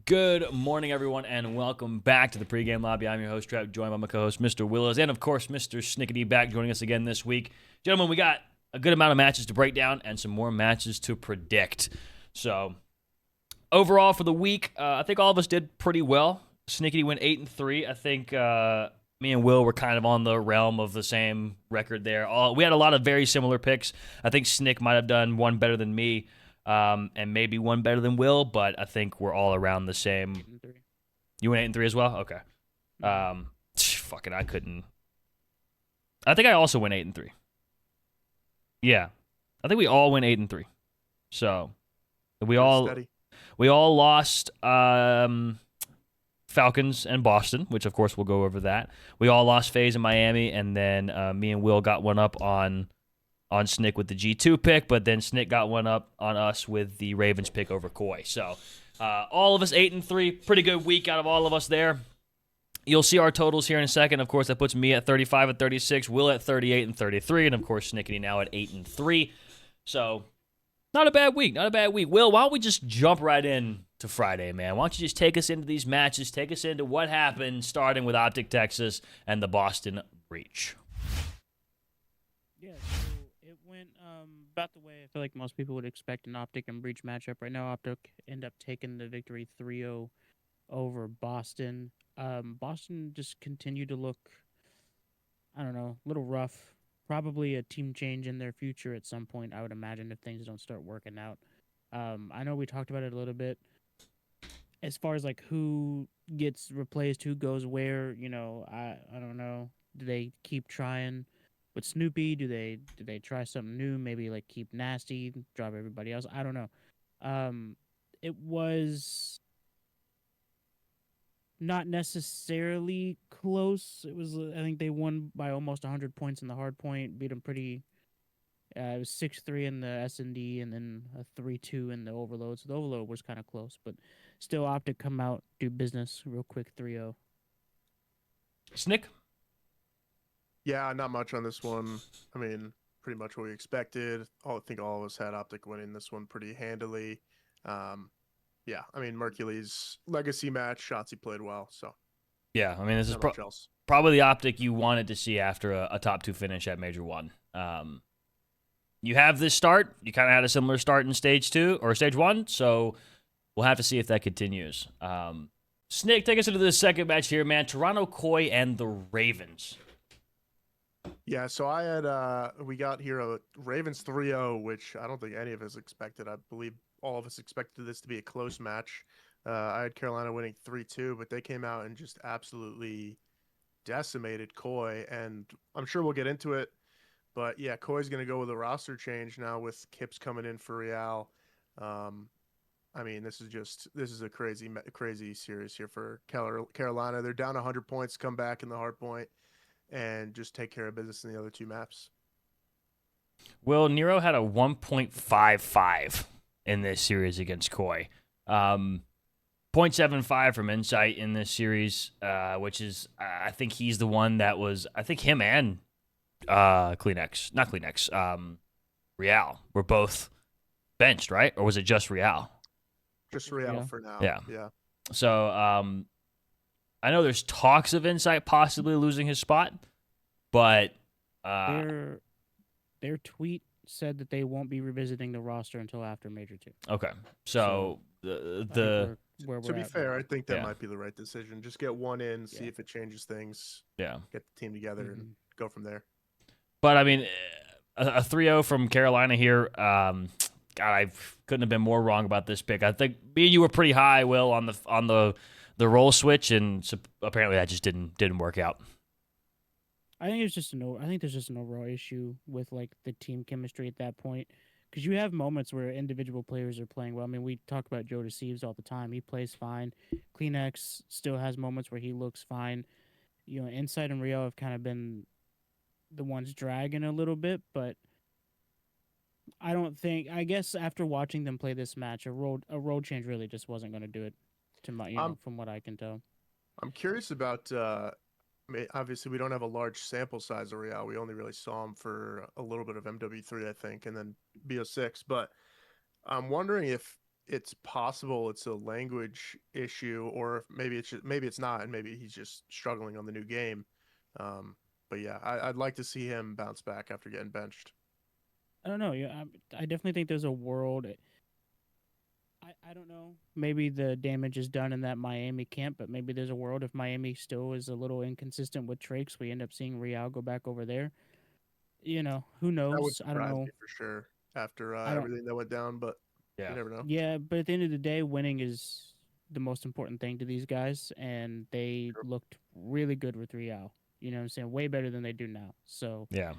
Good morning, everyone, and welcome back to the pregame lobby. I'm your host, Trep, joined by my co-host, Mr. Williz, and of course, Mr. Snickety back joining us again this week. Gentlemen, we got a good amount of matches to break down and some more matches to predict. So, overall for the week, I think all of us did pretty well. Snickety went 8-3. I think me and Will were kind of on the realm of the same record there. We had a lot of very similar picks. I think Snick might have done one better than me. And maybe one better than Will, but I think we're all around the same. 8-3. You went 8-3 as well? Okay. Fucking, I couldn't. I think I also went 8-3. Yeah, I think we all went 8-3. So we all lost. Falcons and Boston, which of course we'll go over that. We all lost FaZe in Miami, and then me and Will got one up on Snick with the G2 pick, but then Snick got one up on us with the Ravens pick over Koi. So all of us 8-3, pretty good week out of all of us there. You'll see our totals here in a second. Of course, that puts me at 35-36, Will at 38-33, and of course Snickety now at 8-3. So not a bad week, not a bad week. Will, why don't we just jump right in to Friday, man? Why don't you just take us into these matches, take us into what happened, starting with OpTic Texas and the Boston Breach. Yeah, so it went about the way I feel like most people would expect an OpTic and Breach matchup. Right now, OpTic end up taking the victory 3-0 over Boston. Boston just continued to look, I don't know, a little rough. Probably a team change in their future at some point, I would imagine, if things don't start working out. I know we talked about it a little bit. As far as like who gets replaced, who goes where, I don't know. Do they keep trying with Snoopy? Do they try something new? Maybe like keep Nasty, drop everybody else. I don't know. It was not necessarily close. It was I think they won by almost 100 points in the hard point. Beat them pretty. It was 6-3 in the S&D and then a 3-2 in the overload. So the overload was kind of close, but still OpTic come out, do business real quick 3-0. Snick? Yeah, not much on this one. I mean, pretty much what we expected. I think all of us had OpTic winning this one pretty handily. Yeah, I mean, Mercury's legacy match, Shotzi played well, so. Yeah, I mean, this is much else. Probably the OpTic you wanted to see after a top 2 finish at Major 1. You have this start. You kind of had a similar start in Stage 2 or Stage 1, so we'll have to see if that continues. Snick, take us into the second match here, man. Toronto Koi and the Ravens. Yeah, so I had we got here a Ravens 3-0, which I don't think any of us expected. I believe all of us expected this to be a close match. I had Carolina winning 3-2, but they came out and just absolutely decimated Koi, and I'm sure we'll get into it. But yeah, Koi's going to go with a roster change now with Kips coming in for Real. I mean, this is a crazy series here for Carolina. They're down 100 points, come back in the hard point, and just take care of business in the other two maps. Will, Nero had a 1.55 in this series against Koi. 0.75 from Insight in this series, which is, I think he's the one that was, I think him and Real were both benched, right? Or was it just Real? Just Real for now. Yeah. So, I know there's talks of Insight possibly losing his spot, but their tweet said that they won't be revisiting the roster until after Major 2. Okay. So to be fair, I think that might be the right decision. Just get one in, see if it changes things. Yeah. Get the team together and go from there. But I mean, a 3-0 from Carolina here. God, I couldn't have been more wrong about this pick. I think me and you were pretty high, Will, on the role switch, and apparently that just didn't work out. I think there's just an overall issue with like the team chemistry at that point, because you have moments where individual players are playing well. I mean, we talk about Joe Deceives all the time. He plays fine. Kleenex still has moments where he looks fine. Insight and Rio have kind of been the ones dragging a little bit, but I guess after watching them play this match, a role change really just wasn't going to do it from what I can tell. I'm curious about obviously we don't have a large sample size of Real. We only really saw him for a little bit of MW3, I think, and then BO6, but I'm wondering if it's possible it's a language issue, or maybe maybe it's not, and maybe he's just struggling on the new game. But yeah, I'd like to see him bounce back after getting benched. I don't know. Yeah, I definitely think there's a world. I don't know. Maybe the damage is done in that Miami camp, but maybe there's a world if Miami still is a little inconsistent with Trakes, we end up seeing Real go back over there. Who That would knows? I don't surprise know. me for sure after I don't. everything that went down, but you Yeah. never know. Yeah, but at the end of the day, winning is the most important thing to these guys, and they Sure. looked really good with Real. You know what I'm saying? Way better than they do now. So Yeah.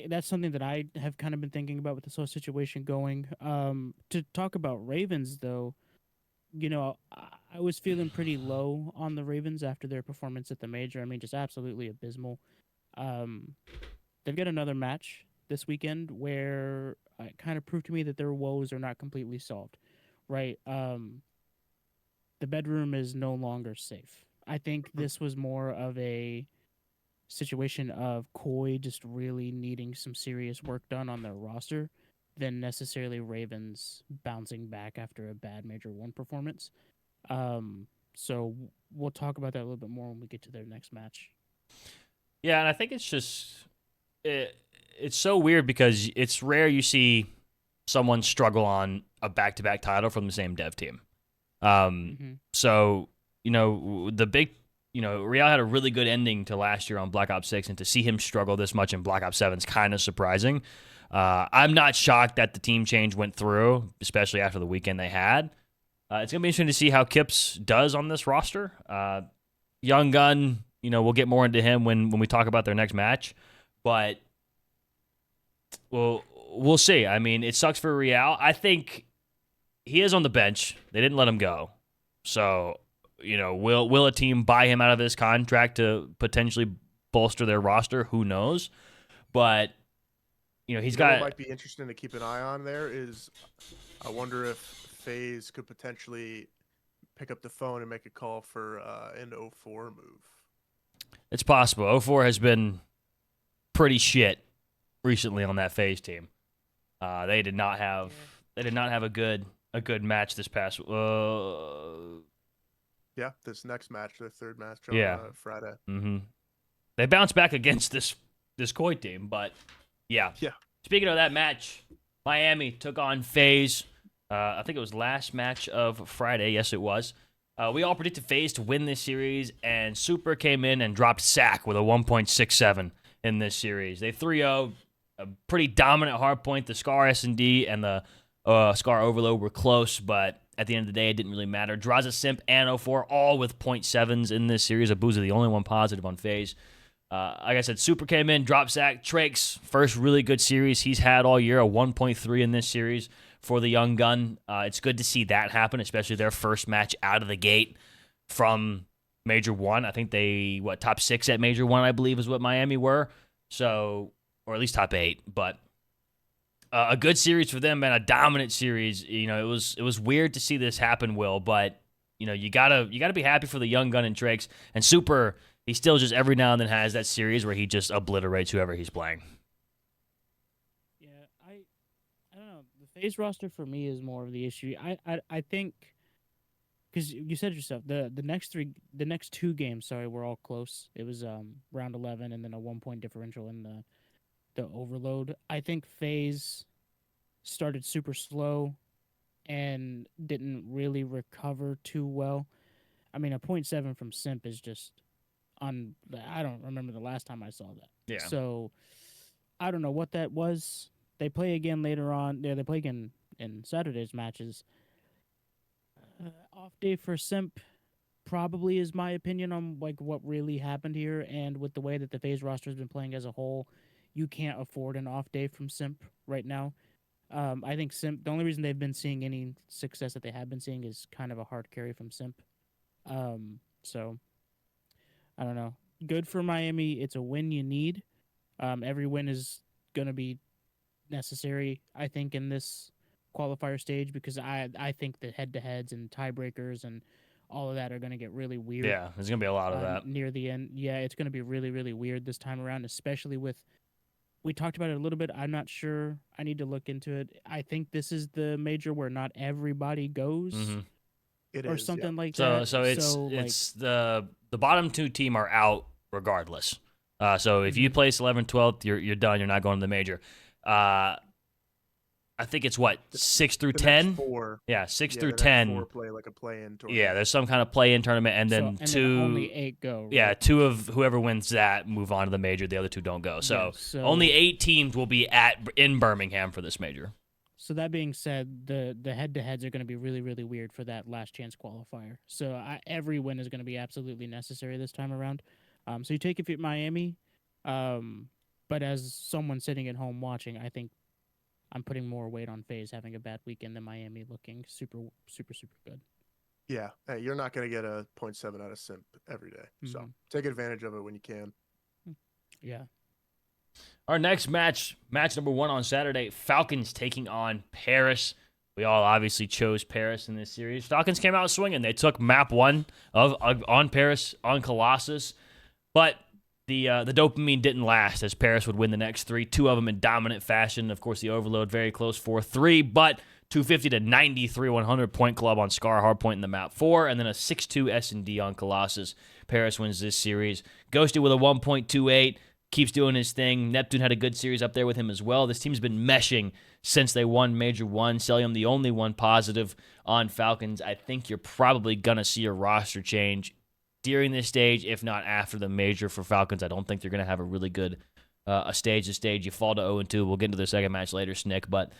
that's something that I have kind of been thinking about with this whole situation going. To talk about Ravens though, I was feeling pretty low on the Ravens after their performance at the major. I mean, just absolutely abysmal. Um, they've got another match this weekend where it kind of proved to me that their woes are not completely solved. Right? The bedroom is no longer safe. I think this was more of a situation of Koi just really needing some serious work done on their roster than necessarily Ravens bouncing back after a bad Major 1 performance. So we'll talk about that a little bit more when we get to their next match. Yeah, and I think it's just it's so weird because it's rare you see someone struggle on a back-to-back title from the same dev team. So the big, Real had a really good ending to last year on Black Ops 6, and to see him struggle this much in Black Ops 7 is kind of surprising. I'm not shocked that the team change went through, especially after the weekend they had. It's going to be interesting to see how Kips does on this roster. Young Gun, we'll get more into him when we talk about their next match. But we'll see. I mean, it sucks for Real. I think he is on the bench. They didn't let him go. So, will a team buy him out of his contract to potentially bolster their roster? Who knows? But, he's got... What might be interesting to keep an eye on there is I wonder if FaZe could potentially pick up the phone and make a call for an 04 move. It's possible. 04 has been pretty shit recently on that FaZe team. They did not have a good match this past. Yeah, this next match, the third match on Friday. Mm-hmm. They bounced back against this Koi team, but yeah. Speaking of that match, Miami took on FaZe. I think it was last match of Friday. Yes, it was. We all predicted FaZe to win this series, and Super came in and dropped sack with a 1.67 in this series. They 3-0, a pretty dominant hardpoint. The Scar S&D and the Scar Overload were close, but at the end of the day, it didn't really matter. Draza Simp and 04 all with 0.7s in this series. Abuza the only one positive on FaZe. Like I said, Super came in, dropped sack. Trakes, first really good series he's had all year, a 1.3 in this series for the young gun. It's good to see that happen, especially their first match out of the gate from Major 1. I think they, top 6 at Major 1, I believe, is what Miami were. So, or at least top 8. But a good series for them, man, a dominant series. It was weird to see this happen, Will, but you gotta be happy for the young gun and Trakes. And Super, he still just every now and then has that series where he just obliterates whoever he's playing. Yeah, I don't know. The FaZe roster for me is more of the issue. I think because you said yourself the next 2 games, were all close. It was round 11 and then a 1-point differential in the Overload. I think FaZe started super slow and didn't really recover too well. I mean, a 0.7 from Simp is just I don't remember the last time I saw that. Yeah. So I don't know what that was. They play again later on. Yeah, they play again in Saturday's matches. Off day for Simp probably is my opinion on what really happened here, and with the way that the FaZe roster has been playing as a whole, you can't afford an off day from Simp right now. I think Simp, the only reason they've been seeing any success that they have been seeing is kind of a hard carry from Simp. So I don't know. Good for Miami. It's a win you need. Every win is going to be necessary, I think, in this qualifier stage, because I think the head-to-heads and tiebreakers and all of that are going to get really weird. Yeah, there's going to be a lot of that. Near the end. Yeah, it's going to be really, really weird this time around, especially with we talked about it a little bit. I'm not sure. I need to look into it. I think this is the major where not everybody goes Mm-hmm. It or is, something like So that. so it's the bottom two team are out regardless. So if you Mhm. place 11th, 12th, you're done. You're not going to the major. I think it's what, The, 6 through the next 10. four, Yeah, 6 yeah, through the next 10. four play like a play-in Yeah, tournament. there's some kind of play-in tournament, and So then and then only two. 8 go. Right? Yeah, two of whoever wins that move on to the major. The other two don't go. So, Yeah, so only 8 teams will be in Birmingham for this major. So that being said, the head-to-heads are going to be really, really weird for that last chance qualifier. So every win is going to be absolutely necessary this time around. So you take it at Miami, but as someone sitting at home watching, I think I'm putting more weight on FaZe having a bad weekend than Miami looking super, super, super good. Yeah, hey, you're not going to get a 0.7 out of Simp every day. So Mhm. take advantage of it when you can. Yeah. Our next match number 1 on Saturday, Falcons taking on Paris. We all obviously chose Paris in this series. Falcons came out swinging. They took map 1 on Paris on Colossus, but the dopamine didn't last as Paris would win the next 3, 2 of them in dominant fashion. Of course, the overload very close 4-3, but 250 to 93 100 point club on Scar, hard point in the map 4, and then a 6-2 S&D on Colossus. Paris wins this series. Ghosted with a 1.28. Keeps doing his thing. Neptune had a good series up there with him as well. This team's been meshing since they won Major 1. Celium, the only one positive on Falcons. I think you're probably going to see a roster change during this stage, if not after the Major for Falcons. I don't think they're going to have a really good a stage to stage. You fall to 0-2. We'll get into the second match later, Snick. But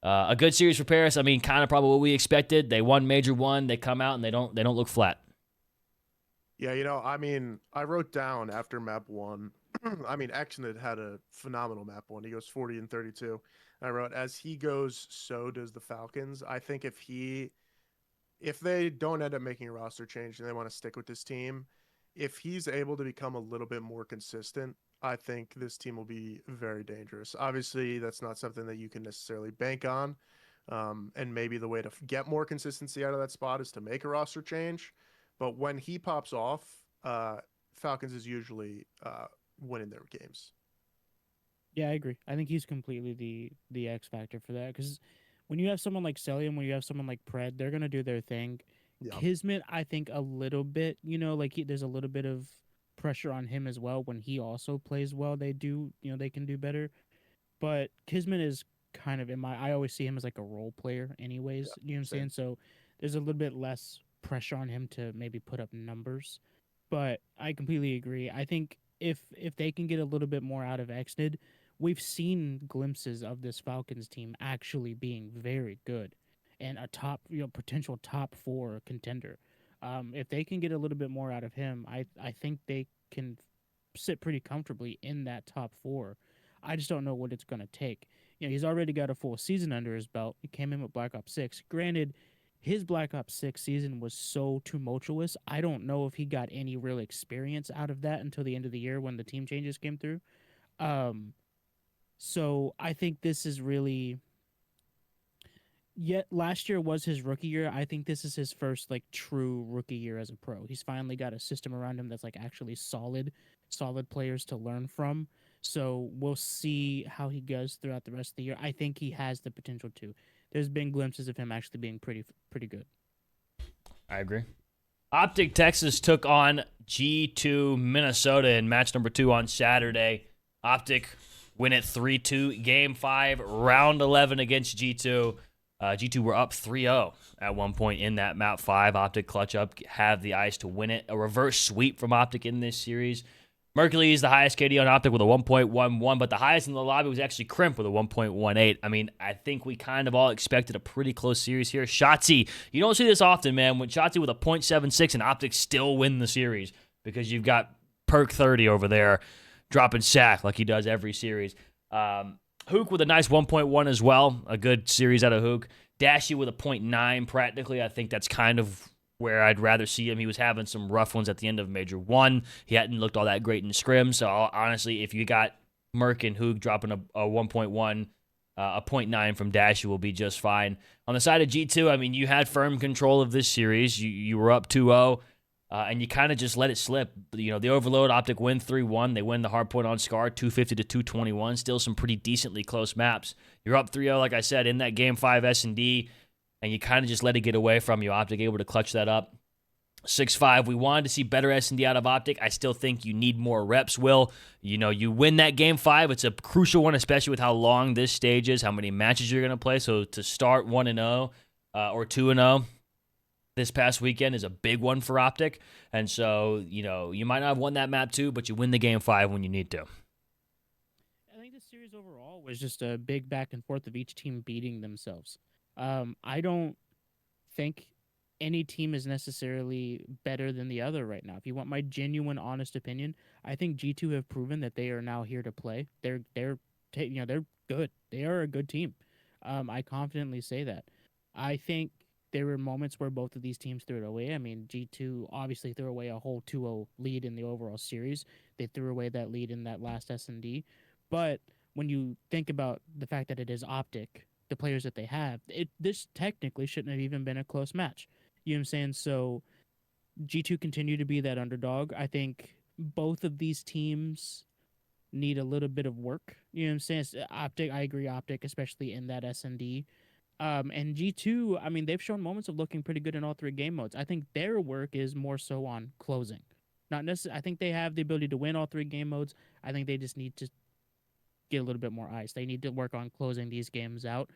a good series for Paris. I mean, kind of probably what we expected. They won Major 1. They come out and they don't look flat. Yeah, I mean, I wrote down after map 1. I mean, Exnid had a phenomenal map 1. He goes 40 and 32. I wrote, as he goes, so does the Falcons. I think if they don't end up making a roster change and they want to stick with this team, if he's able to become a little bit more consistent, I think this team will be very dangerous. Obviously, that's not something that you can necessarily bank on. And maybe the way to get more consistency out of that spot is to make a roster change. But when he pops off, Falcons is usually winning their games. Yeah, I agree. I think he's completely the X factor for that because when you have someone like Celium, when you have someone like Pred, they're gonna do their thing. Yeah. Kismet, I think a little bit, like there's a little bit of pressure on him as well when he also plays well. They do, they can do better. But Kismet is kind of I always see him as like a role player, anyways. Yeah, you know what I'm same. saying? So there's a little bit less pressure on him to maybe put up numbers. But I completely agree. I think if they can get a little bit more out of Exnid, we've seen glimpses of this Falcons team actually being very good and a top, potential top 4 contender. If they can get a little bit more out of him, I think they can sit pretty comfortably in that top 4. I just don't know what it's going to take. He's already got a full season under his belt. He came in with Black Ops 6. Granted, his Black Ops 6 season was so tumultuous. I don't know if he got any real experience out of that until the end of the year when the team changes came through. So I think this is really. Yet last year was his rookie year. I think this is his first true rookie year as a pro. He's finally got a system around him that's actually solid players to learn from. So we'll see how he goes throughout the rest of the year. I think he has the potential to. There's been glimpses of him actually being pretty good. I agree. OpTic Texas took on G2 Minnesota in match number 2 on Saturday. OpTic win it 3-2. Game 5, round 11 against G2. G2 were up 3-0 at one point in that map 5. OpTic clutch up, have the ice to win it. A reverse sweep from OpTic in this series. Mercury is the highest KD on OpTic with a 1.11, but the highest in the lobby was actually Crimp with a 1.18. I mean, I think we kind of all expected a pretty close series here. Shotzi, you don't see this often, man. When Shotzi with a 0.76 and OpTic still win the series because you've got Perk 30 over there dropping sack like he does every series. Hook with a nice 1.1 as well. A good series out of Hook. Dashy with a 0.9 practically. I think that's kind of where I'd rather see him. He was having some rough ones at the end of Major 1. He hadn't looked all that great in scrim. So honestly, if you got Merc and Hoog dropping a 1.1, a 0.9 from Dashy will be just fine. On the side of G2, I mean, you had firm control of this series. You were up 2-0. and you kind of just let it slip. You know, the overload OpTic win 3-1. They win the hard point on Scar 250 to 221. Still some pretty decently close maps. You're up 3-0, like I said, in that game 5 S&D, and you kind of just let it get away from you. OpTic able to clutch that up. 6-5. We wanted to see better S&D out of OpTic. I still think you need more reps, Will. You know, you win that game 5. It's a crucial one, especially with how long this stage is, how many matches you're going to play. So to start 1-0 or 2-0 this past weekend is a big one for OpTic. And so, you know, you might not have won that map too, but you win the game 5 when you need to. I think the series overall was just a big back and forth of each team beating themselves. I don't think any team is necessarily better than the other right now. If you want my genuine, honest opinion, I think G2 have proven that they are now here to play. They're good. They are a good team. I confidently say that. I think there were moments where both of these teams threw it away. I mean, G2 obviously threw away a whole 2-0 lead in the overall series. They threw away that lead in that last S&D. But when you think about the fact that it is OpTic, the players that they have, this technically shouldn't have even been a close match. You know what I'm saying? So G2 continue to be that underdog. I think both of these teams need a little bit of work. You know what I'm saying? OpTic, I agree, OpTic, especially in that S&D. And G2, I mean, they've shown moments of looking pretty good in all 3 game modes. I think their work is more so on closing. Not necessarily. I think they have the ability to win all 3 game modes. I think they just need to get a little bit more ice. They need to work on closing these games out.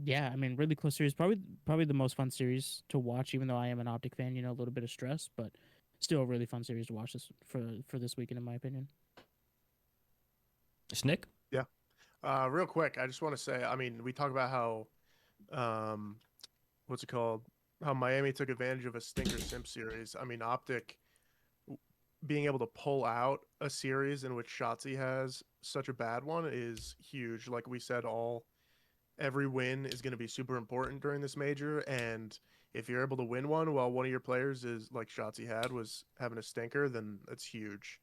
Yeah, I mean, really close series. Probably the most fun series to watch, even though I am an OpTic fan. You know, a little bit of stress, but still a really fun series to watch this for this weekend, in my opinion. Snick? Yeah. Real quick, I just want to say, I mean, we talk about how, what's it called? How Miami took advantage of a stinker simp series. I mean, OpTic being able to pull out a series in which Shotzi has such a bad one is huge. Like we said, every win is going to be super important during this major, and if you're able to win one while one of your players is like Shotzi was having a stinker, then that's huge.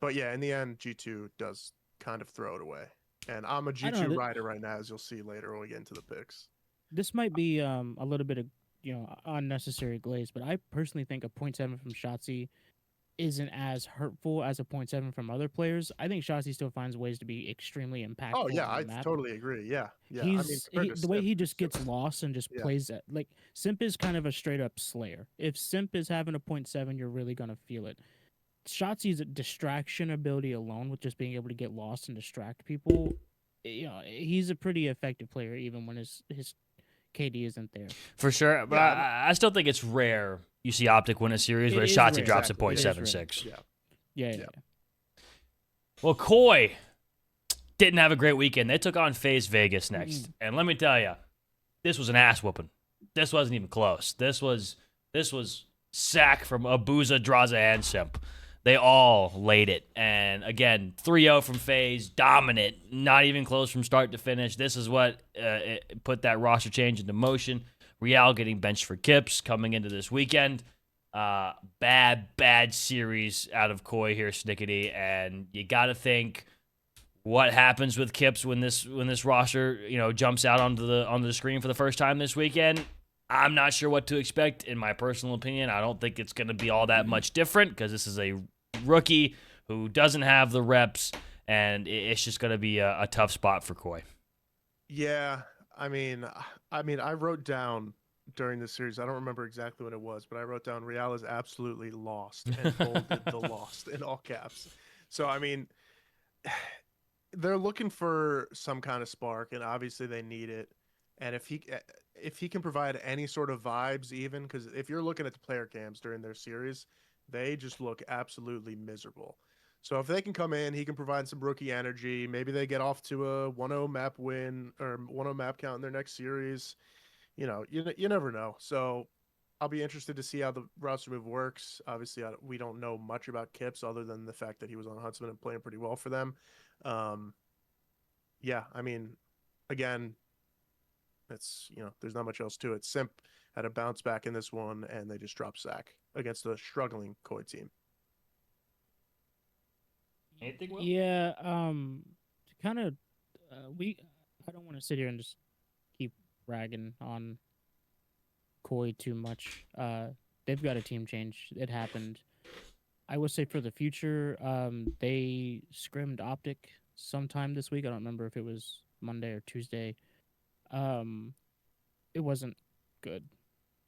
But yeah, in the end, G2 does kind of throw it away. And I'm a G2 rider right now, as you'll see later when we get into the picks. This might be a little bit of unnecessary glaze, but I personally think a 0.7 from Shotzi isn't as hurtful as a 0.7 from other players. I think Shotzi still finds ways to be extremely impactful. Oh yeah, I totally agree. Yeah. The way he just gets lost and just plays it. Like Simp is kind of a straight up slayer. If Simp is having a 0.7, you're really gonna feel it. Shotzi's distraction ability alone, with just being able to get lost and distract people, he's a pretty effective player even when his KD isn't there. For sure, but I still think it's rare you see OpTic win a series where Shotzi drops a 0.76. Yeah. Well, Koi didn't have a great weekend. They took on FaZe Vegas next. And let me tell you, this was an ass whooping. This wasn't even close. This was sack from Abuza, Draza, and Simp. They all laid it. And again, 3-0 from FaZe, dominant, not even close from start to finish. This is what put that roster change into motion. Real getting benched for Kips coming into this weekend. Bad series out of Koi here, Snickety. And you got to think what happens with Kips when this roster jumps out onto the screen for the first time this weekend. I'm not sure what to expect. In my personal opinion, I don't think it's going to be all that much different because this is a rookie who doesn't have the reps, and it's just going to be a tough spot for Koi. Yeah, I mean, I wrote down during this series, I don't remember exactly what it was, but I wrote down Real is absolutely lost and bolded the lost in all caps. So, I mean, they're looking for some kind of spark, and obviously they need it. And if he can provide any sort of vibes, even because if you're looking at the player cams during their series, they just look absolutely miserable. So if they can come in, he can provide some rookie energy. Maybe they get off to a 1-0 map win or 1-0 map count in their next series. You never know. So I'll be interested to see how the roster move works. Obviously, we don't know much about Kips other than the fact that he was on Huntsman and playing pretty well for them. Yeah, I mean, again, it's there's not much else to it. Simp had a bounce back in this one, and they just dropped sack against a struggling Koi team. Anything, Will? Yeah, kind of. I don't want to sit here and just keep ragging on coy too much. They've got a team change. It happened. I would say for the future, they scrimmed OpTic sometime this week. I don't remember if it was Monday or Tuesday. It wasn't good.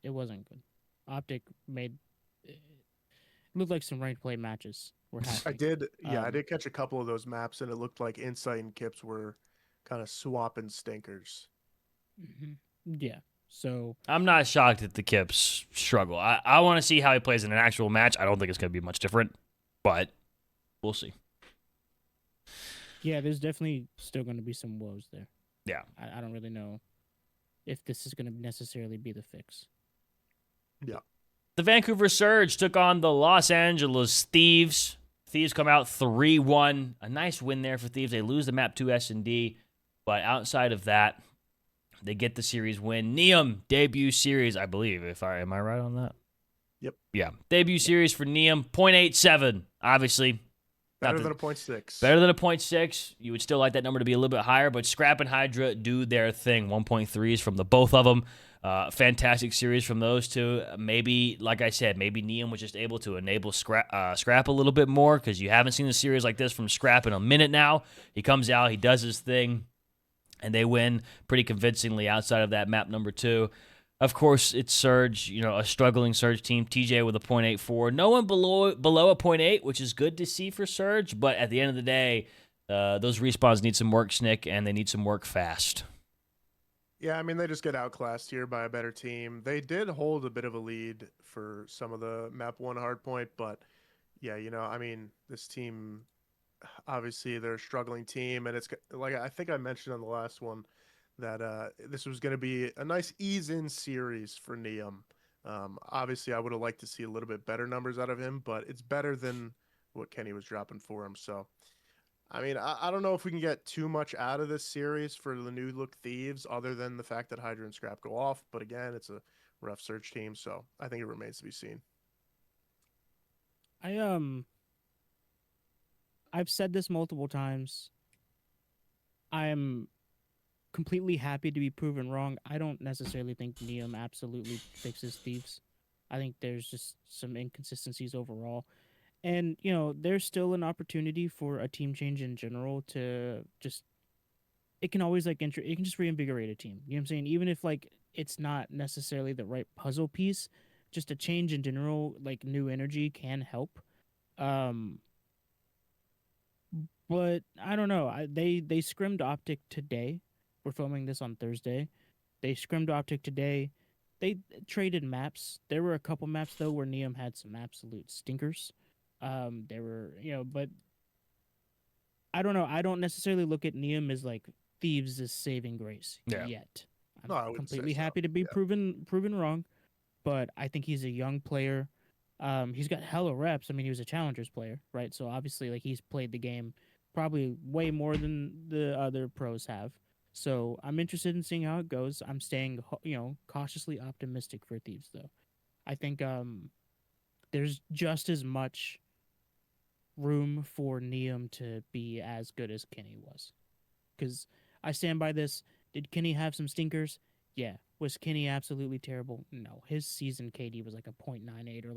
It wasn't good. OpTic made it looked like some ranked play matches were happening. I did catch a couple of those maps, and it looked like Insight and Kips were kind of swapping stinkers. Yeah. So I'm not shocked at the Kips struggle. I want to see how he plays in an actual match. I don't think it's going to be much different, but we'll see. yeah, there's definitely still going to be some woes there. Yeah. I don't really know if this is going to necessarily be the fix. Yeah. The Vancouver Surge took on the Los Angeles Thieves. Thieves come out 3-1. A nice win there for Thieves. They lose the map to S&D, but outside of that, they get the series win. Neum, debut series, I believe. Am I right on that? Yep. Yeah. Debut series for Neum, 0.87. Obviously. Better than a 0.6. Better than a 0.6. You would still like that number to be a little bit higher, but Scrap and Hydra do their thing. 1.3s from the both of them. Fantastic series from those two. Maybe, like I said, maybe Neum was just able to enable Scrap a little bit more because you haven't seen a series like this from Scrap in a minute now. He comes out, he does his thing, and they win pretty convincingly outside of that map number 2. Of course, it's Surge, a struggling Surge team. TJ with a 0.84. No one below a 0.8, which is good to see for Surge, but at the end of the day, those respawns need some work, Snick, and they need some work fast. Yeah, I mean, they just get outclassed here by a better team. They did hold a bit of a lead for some of the map 1 hardpoint, but yeah, this team, obviously they're a struggling team, and it's like I think I mentioned on the last one that this was going to be a nice ease-in series for Neum. Obviously, I would have liked to see a little bit better numbers out of him, but it's better than what Kenny was dropping for him. So, I mean, I don't know if we can get too much out of this series for the new look Thieves, other than the fact that Hydra and Scrap go off. But again, it's a rough Surge team, so I think it remains to be seen. I've said this multiple times. I'm completely happy to be proven wrong. I don't necessarily think Neum absolutely fixes Thieves. I think there's just some inconsistencies overall. And, there's still an opportunity for a team change in general to just... It can always, it can just reinvigorate a team. You know what I'm saying? Even if, it's not necessarily the right puzzle piece, just a change in general, new energy can help. But I don't know. They scrimmed OpTic today. We're filming this on Thursday. They scrimmed OpTic today. They traded maps. There were a couple maps, though, where Neum had some absolute stinkers. There were, but I don't know. I don't necessarily look at Neum as, Thieves' saving grace yet. I'm completely happy to be proven wrong, but I think he's a young player. He's got hella reps. I mean, he was a Challengers player, right? So, obviously, he's played the game probably way more than the other pros have. So I'm interested in seeing how it goes. I'm staying, cautiously optimistic for Thieves, though. I think there's just as much room for Neum to be as good as Kenny was. Because I stand by this. Did Kenny have some stinkers? Yeah. Was Kenny absolutely terrible? No. His season KD was like a 0.98 or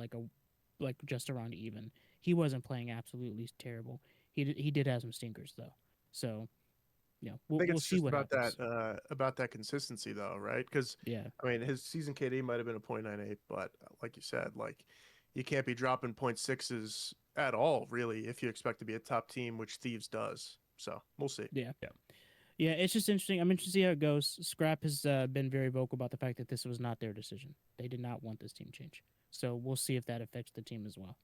just around even. He wasn't playing absolutely terrible. He did have some stinkers, though. So... we'll see what happens. About that consistency, though, right? Because I mean, his season KD might have been a 0.98, but like you said, you can't be dropping 0.6s at all, really, if you expect to be a top team, which Thieves does. So we'll see. Yeah. It's just interesting. I'm interested to see how it goes. Scrap has been very vocal about the fact that this was not their decision. They did not want this team change. So we'll see if that affects the team as well.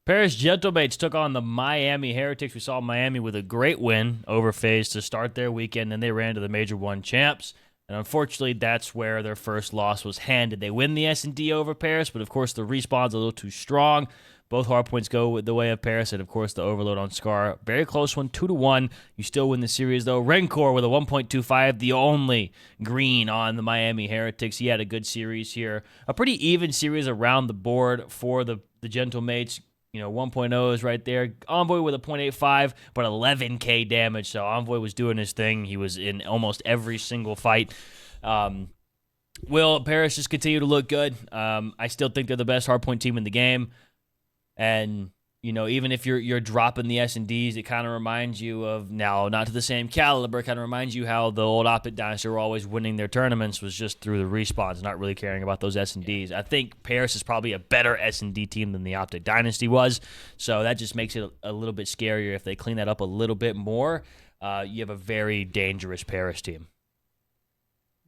Paris Gentlemates took on the Miami Heretics. We saw Miami with a great win over FaZe to start their weekend, and they ran to the Major 1 champs. And unfortunately, that's where their first loss was handed. They win the S&D over Paris, but of course the respawn's a little too strong. Both hardpoints go with the way of Paris, and of course the overload on Scar. Very close one, 2-1. You still win the series, though. Rencor with a 1.25, the only green on the Miami Heretics. He had a good series here. A pretty even series around the board for the Gentlemates. 1.0 is right there. Envoy with a 0.85, but 11k damage. So Envoy was doing his thing. He was in almost every single fight. Will Paris just continue to look good? I still think they're the best hardpoint team in the game, and even if you're dropping the S&Ds, it kind of reminds you of, now not to the same caliber, kind of reminds you how the old OpTic dynasty were always winning their tournaments was just through the respawns, not really caring about those S&Ds. I think Paris is probably a better S&D team than the OpTic dynasty was, so that just makes it a little bit scarier. If they clean that up a little bit more, you have a very dangerous Paris team.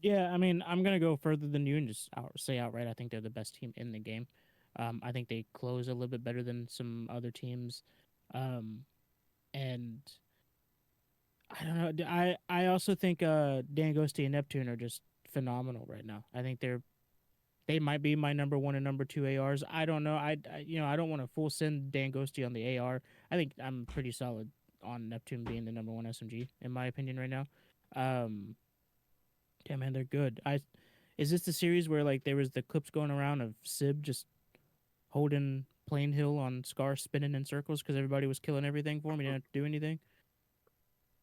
Yeah, I mean, I'm gonna go further than you and just say outright, I think they're the best team in the game. I think they close a little bit better than some other teams, and I don't know. I also think Dangosty and Neptune are just phenomenal right now. I think they might be my number 1 and number 2 ARs. I don't know. I don't want to full send Dangosty on the AR. I think I'm pretty solid on Neptune being the number 1 SMG in my opinion right now. Yeah, man, they're good. Is this the series where like there was the clips going around of Sib just holding Plain Hill on Scar spinning in circles because everybody was killing everything for him? He didn't have to do anything.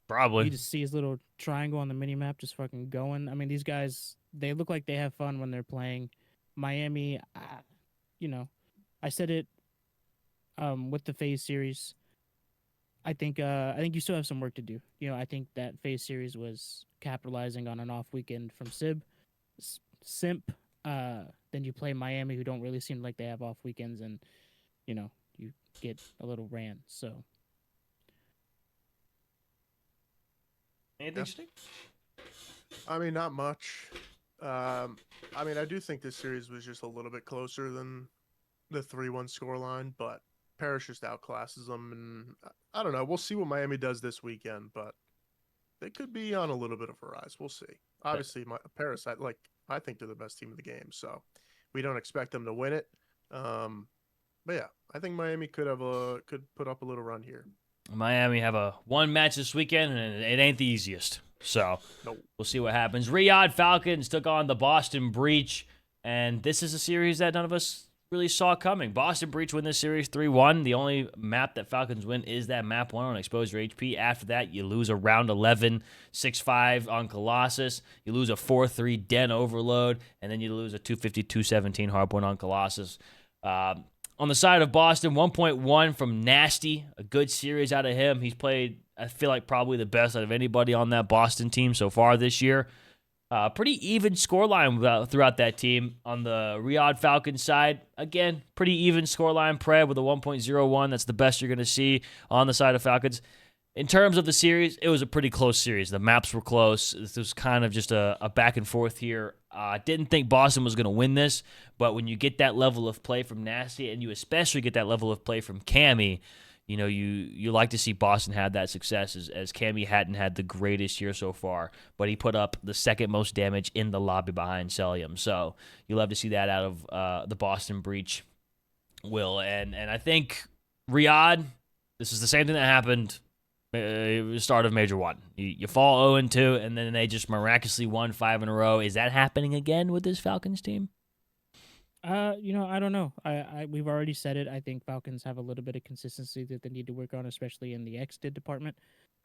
Probably. You just see his little triangle on the mini map just fucking going. I mean, these guys, they look like they have fun when they're playing. Miami, I said it with the FaZe series. I think you still have some work to do. I think that FaZe series was capitalizing on an off weekend from Simp. Then you play Miami, who don't really seem like they have off weekends, and you get a little ran. So anything? Yeah. I mean, not much. I mean, I do think this series was just a little bit closer than the 3-1 scoreline, but Paris just outclasses them, and I don't know. We'll see what Miami does this weekend, but they could be on a little bit of a rise. We'll see. Obviously, Paris, I think they're the best team in the game, so we don't expect them to win it. But yeah, I think Miami could put up a little run here. Miami have a one match this weekend, and it ain't the easiest. So Nope. We'll see what happens. Riyadh Falcons took on the Boston Breach, and this is a series that none of us really saw coming. Boston Breach win this series 3-1. The only map that Falcons win is that map 1 on Expose Your HP. After that, you lose a round 11, 6-5 on Colossus. You lose a 4-3 Den Overload, and then you lose a 250-217 hardpoint on Colossus. On the side of Boston, 1.1 from Nasty. A good series out of him. He's played, I feel like, probably the best out of anybody on that Boston team so far this year. Pretty even scoreline throughout that team. On the Riyadh Falcons side, again, pretty even scoreline. Pred with a 1.01. That's the best you're going to see on the side of Falcons. In terms of the series, it was a pretty close series. The maps were close. This was kind of just a back and forth here. I didn't think Boston was going to win this, but when you get that level of play from Nasty, and you especially get that level of play from Cammy, you like to see Boston have that success, as Cammy hadn't had the greatest year so far, but he put up the second most damage in the lobby behind Celium. So you love to see that out of the Boston Breach, Will. And I think Riyadh, this is the same thing that happened start of Major 1. You fall 0-2, and then they just miraculously won 5 in a row. Is that happening again with this Falcons team? I don't know. We've already said it. I think Falcons have a little bit of consistency that they need to work on, especially in the XDID department.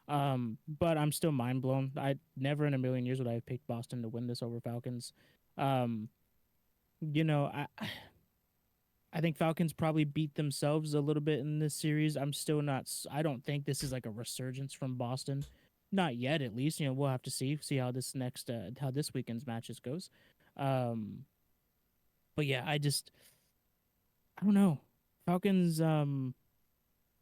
But I'm still mind blown. I never in a million years would I have picked Boston to win this over Falcons. I think Falcons probably beat themselves a little bit in this series. I don't think this is like a resurgence from Boston. Not yet, at least. We'll have to see how this how this weekend's matches goes. But yeah, I don't know. Falcons,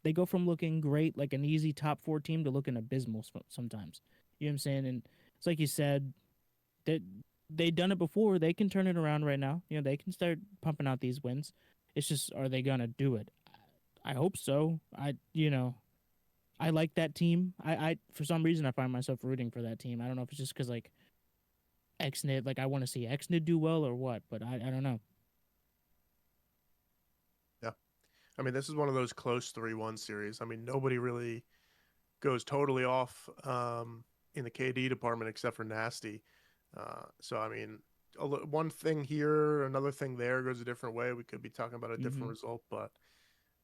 they go from looking great, like an easy top 4 team, to looking abysmal sometimes. You know what I'm saying? And it's like you said, that they've done it before. They can turn it around right now. They can start pumping out these wins. It's just, are they gonna do it? I hope so. I like that team. I for some reason I find myself rooting for that team. I don't know if it's just because like XNID, like I want to see XNID do well or what, but I don't know. Yeah, I mean, this is one of those close 3-1 series. I mean, nobody really goes totally off in the KD department except for Nasty. So I mean, one thing here, another thing there goes a different way. We could be talking about a different result, but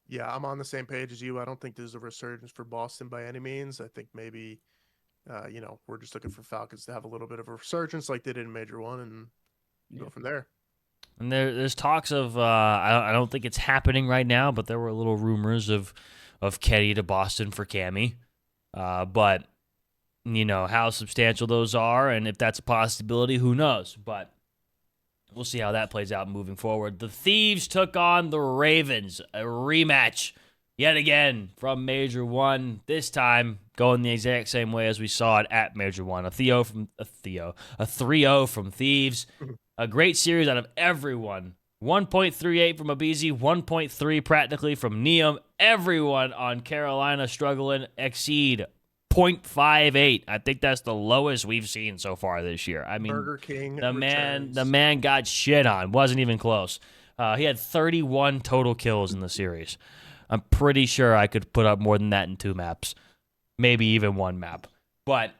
yeah, I'm on the same page as you. I don't think there's a resurgence for Boston by any means. I think maybe, we're just looking for Falcons to have a little bit of a resurgence like they did in Major 1, and go from there. And there's talks of I don't think it's happening right now, but there were little rumors of Kenny to Boston for Cammy. But how substantial those are, and if that's a possibility, who knows? But we'll see how that plays out moving forward. The Thieves took on the Ravens, a rematch yet again from Major 1. This time going the exact same way as we saw it at Major 1. A 3-0 from Thieves. A great series out of everyone. 1.38 from Abizi, 1.3 practically from Neum. Everyone on Carolina struggling exceed 0.58. I think that's the lowest we've seen so far this year. I mean, Burger King the returns. man got shit on. Wasn't even close. He had 31 total kills in the series. I'm pretty sure I could put up more than that in 2 maps, maybe even 1 map. But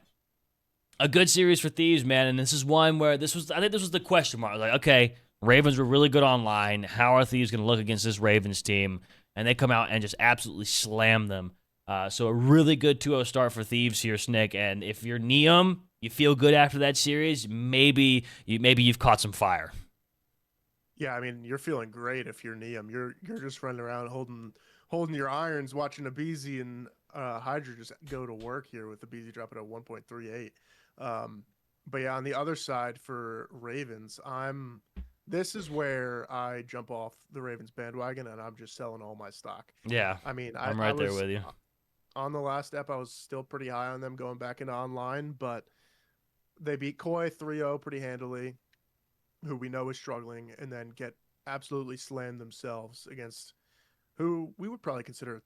a good series for Thieves, man. And this is one where I think this was the question mark. I was like, okay, Ravens were really good online. How are Thieves going to look against this Ravens team? And they come out and just absolutely slam them. So a really good 2-0 start for Thieves here, Snick. And if you're Neum, you feel good after that series, maybe you've caught some fire. Yeah, I mean, you're feeling great if you're Neum. You're just running around holding your irons, watching Abizi and Hydra just go to work here with Abizi dropping at 1.38. But yeah, on the other side for Ravens, this is where I jump off the Ravens bandwagon and I'm just selling all my stock. Yeah, I mean, I'm right there with you. On the last step, I was still pretty high on them going back into online, but they beat Koi 3-0 pretty handily, who we know is struggling, and then get absolutely slammed themselves against who we would probably consider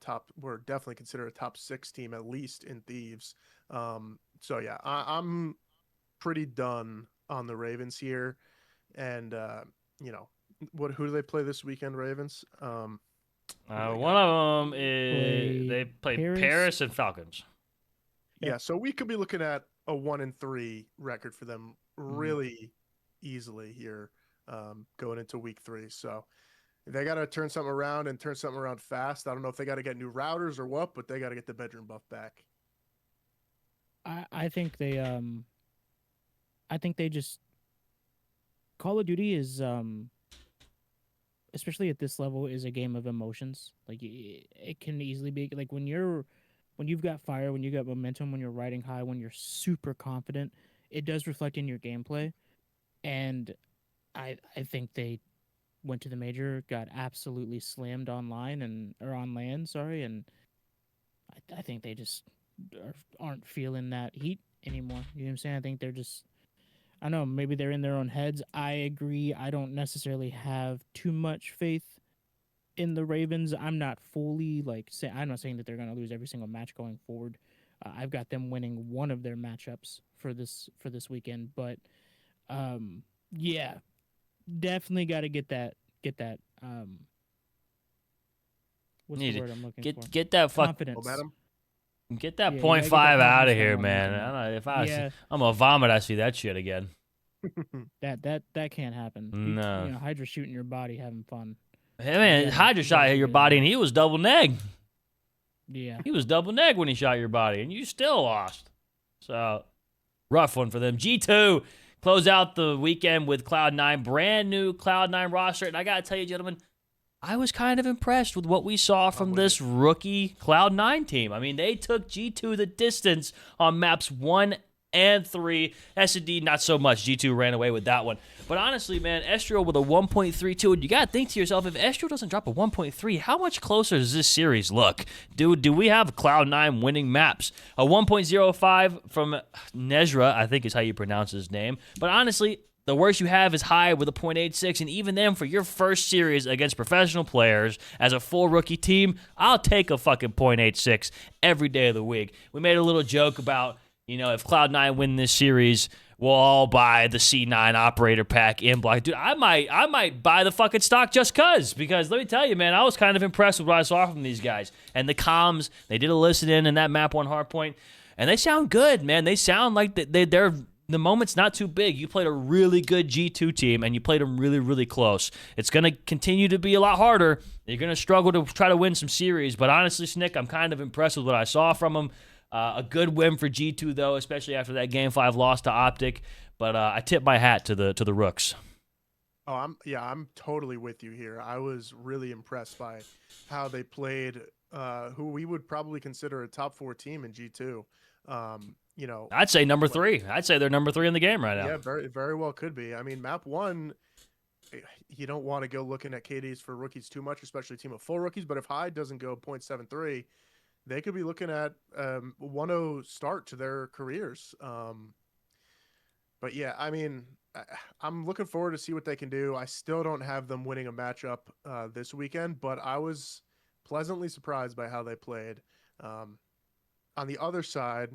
definitely consider a top 6 team, at least in Thieves. So yeah, I'm pretty done on the Ravens here. And, who do they play this weekend, Ravens? One of them is they play Paris and Falcons. Yeah, so we could be looking at a 1-3 record for them really easily here going into week 3. So they got to turn something around and turn something around fast. I don't know if they got to get new routers or what, but they got to get the bedroom buff back. I think they just Call of Duty is especially at this level is a game of emotions. Like it can easily be like when you've got fire, when you got momentum, when you're riding high, when you're super confident, it does reflect in your gameplay. And I think they went to the major, got absolutely slammed on land, and I think they just aren't feeling that heat anymore. You know what I'm saying? I think they're just, I don't know, maybe they're in their own heads. I agree. I don't necessarily have too much faith in the Ravens. I'm not fully I'm not saying that they're going to lose every single match going forward. I've got them winning one of their matchups for this weekend, but yeah, definitely got to get that what's the word I'm looking for? Get that confidence. Get that 0.5 out of here, man. I don't know if I'm gonna vomit. I see that shit again. that can't happen. No, Hydra shooting your body, having fun. Hey man, Hydra shot your body, and he was double neg. Yeah, he was double neg when he shot your body, and you still lost. So rough one for them. G2 close out the weekend with Cloud9, brand new Cloud9 roster, and I gotta tell you, gentlemen, I was kind of impressed with what we saw from this rookie Cloud9 team. I mean, they took G2 the distance on maps 1 and 3. S&D, not so much. G2 ran away with that one. But honestly, man, Estro with a 1.32, and you got to think to yourself, if Estro doesn't drop a 1.3, how much closer does this series look? Do we have Cloud9 winning maps? A 1.05 from Nezra, I think is how you pronounce his name. But honestly, the worst you have is high with a 0.86, and even then, for your first series against professional players as a full rookie team, I'll take a fucking 0.86 every day of the week. We made a little joke about, if Cloud9 win this series, we'll all buy the C9 operator pack in block. Dude, I might buy the fucking stock just because let me tell you, man, I was kind of impressed with what I saw from these guys. And the comms, they did a listen in that map 1 hardpoint, and they sound good, man. They sound like they're the moment's not too big. You played a really good G2 team, and you played them really, really close. It's going to continue to be a lot harder. You're going to struggle to try to win some series. But honestly, Snick, I'm kind of impressed with what I saw from them. A good win for G2, though, especially after that Game 5 loss to OpTic. But I tip my hat to the Rooks. Oh, I'm totally with you here. I was really impressed by how they played who we would probably consider a top 4 team in G2. You know, I'd say number like, 3. I'd say they're number 3 in the game right now. yeah, very well could be. I mean, map 1, you don't want to go looking at KDs for rookies too much, especially a team of full rookies, but if Hyde doesn't go 0.73, they could be looking at 1-0 start to their careers. But yeah, I mean, I'm looking forward to see what they can do. I still don't have them winning a matchup this weekend, but I was pleasantly surprised by how they played. On the other side,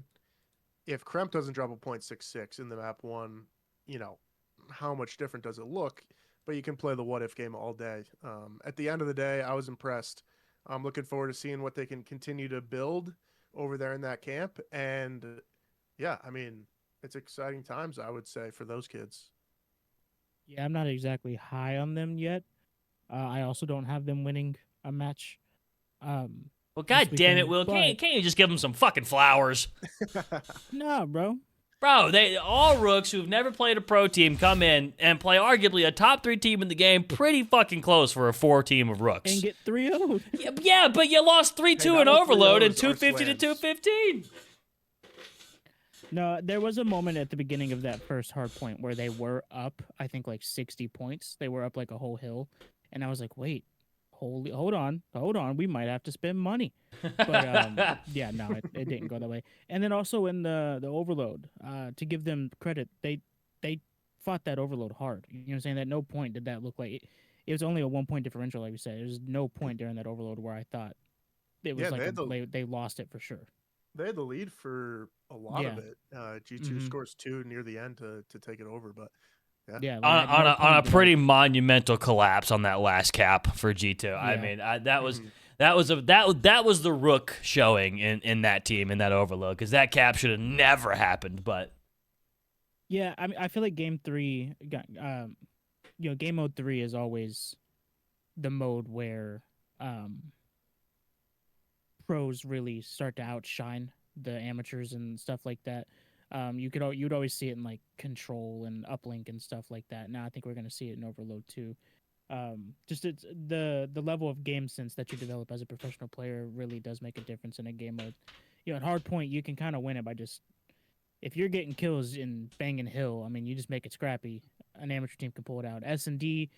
if Kremp doesn't drop a 0.66 in the map 1, you know, how much different does it look? But you can play the what-if game all day. At the end of the day, I was impressed. I'm looking forward to seeing what they can continue to build over there in that camp. And yeah, I mean, it's exciting times, I would say, for those kids. Yeah, I'm not exactly high on them yet. I also don't have them winning a match. Well, god this damn it, weekend, Will. but- Can't you just give them some fucking flowers? No, bro. Bro, they all rooks who've never played a pro team come in and play arguably a top 3 team in the game, pretty fucking close for a 4 team of rooks. And get 3-0'd. Yeah, but you lost 3-2 Hey, in that was Overload and 3-0s or 250 to slams. 215. No, there was a moment at the beginning of that first hard point where they were up, I think, like 60 points. They were up like a whole hill. And I was like, wait, hold on. We might have to spend money. But yeah, no, it didn't go that way. And then also in the Overload, to give them credit, they fought that Overload hard. You know what I'm saying? At no point did that look like it was only a 1-point differential, like we said. There was no point during that Overload where I thought it was they lost it for sure. They had the lead for a lot of Yeah. it. G2 scores 2 near the end to take it over, but Yeah, like, on, at no on a point did pretty monumental collapse on that last cap for G2. I Yeah. mean, that was the rook showing in that team in that Overload, because that cap should have never happened. But Yeah, I mean, I feel like game 3, game mode 3 is always the mode where pros really start to outshine the amateurs and stuff like that. You'd always see it in like Control and Uplink and stuff like that. Now I think we're gonna see it in Overload too. Just it's the level of game sense that you develop as a professional player really does make a difference in a game mode. At hardpoint you can kind of win it by just if you're getting kills in banging hill. I mean, you just make it scrappy. An amateur team can pull it out. S&D,